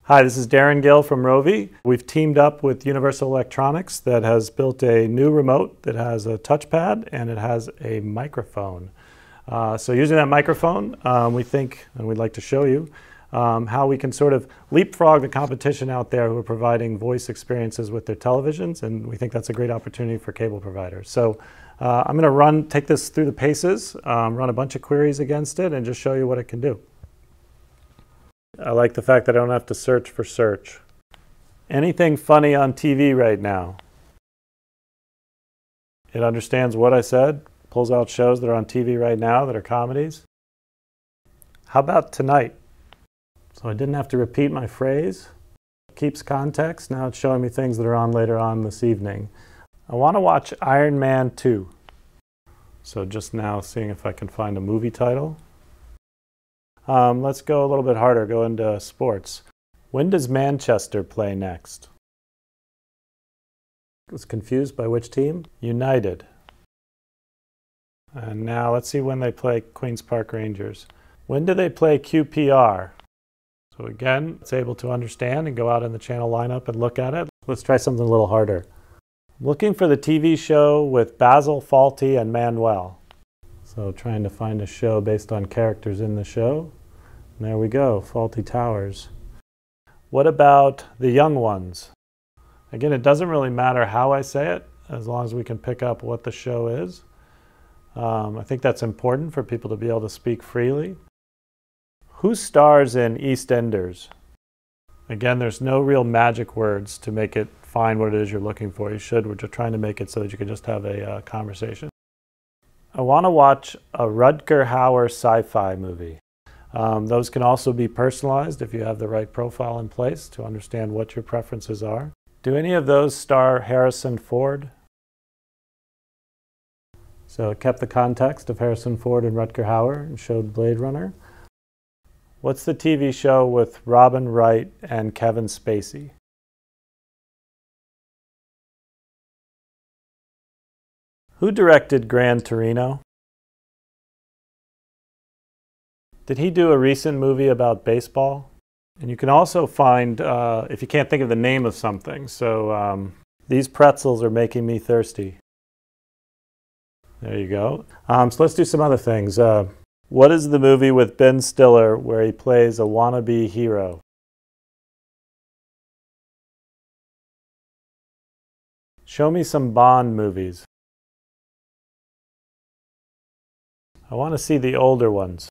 Hi, this is Darren Gill from Rovi. We've teamed up with Universal Electronics that has built a new remote that has a touchpad and it has a microphone. So using that microphone, we think, and we'd like to show you, how we can sort of leapfrog the competition out there who are providing voice experiences with their televisions, and we think that's a great opportunity for cable providers. So I'm going to take this through the paces, run a bunch of queries against it, and just show you what it can do. I like the fact that I don't have to search for search. Anything funny on TV right now? It understands what I said, pulls out shows that are on TV right now that are comedies. How about tonight? So I didn't have to repeat my phrase. It keeps context. Now it's showing me things that are on later on this evening. I want to watch Iron Man 2. So just now seeing if I can find a movie title. Let's go a little bit harder, go into sports. When does Manchester play next? I was confused by which team? United. And now let's see when they play Queen's Park Rangers. When do they play QPR? So again, it's able to understand and go out in the channel lineup and look at it. Let's try something a little harder. I'm looking for the TV show with Basil Fawlty and Manuel. So trying to find a show based on characters in the show. And there we go, Fawlty Towers. What about The Young Ones? Again, it doesn't really matter how I say it, as long as we can pick up what the show is. I think that's important for people to be able to speak freely. Who stars in EastEnders? Again, there's no real magic words to make it find what it is you're looking for. We're just trying to make it so that you can just have a conversation. I want to watch a Rutger Hauer sci-fi movie. Those can also be personalized if you have the right profile in place to understand what your preferences are. Do any of those star Harrison Ford? So it kept the context of Harrison Ford and Rutger Hauer and showed Blade Runner. What's the TV show with Robin Wright and Kevin Spacey? Who directed Gran Torino? Did he do a recent movie about baseball? And you can also find, if you can't think of the name of something, so these pretzels are making me thirsty. There you go. So let's do some other things. What is the movie with Ben Stiller where he plays a wannabe hero? Show me some Bond movies. I want to see the older ones.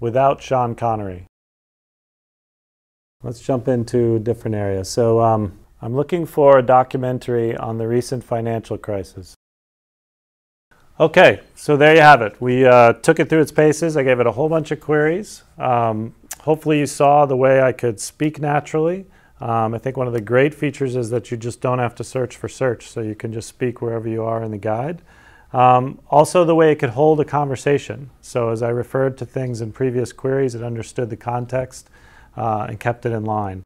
Without Sean Connery. Let's jump into different areas. So I'm looking for a documentary on the recent financial crisis. Okay, so there you have it. We took it through its paces. I gave it a whole bunch of queries. Hopefully you saw the way I could speak naturally. I think one of the great features is that you just don't have to search for search, so you can just speak wherever you are in the guide. Also the way it could hold a conversation. So as I referred to things in previous queries, it understood the context and kept it in line.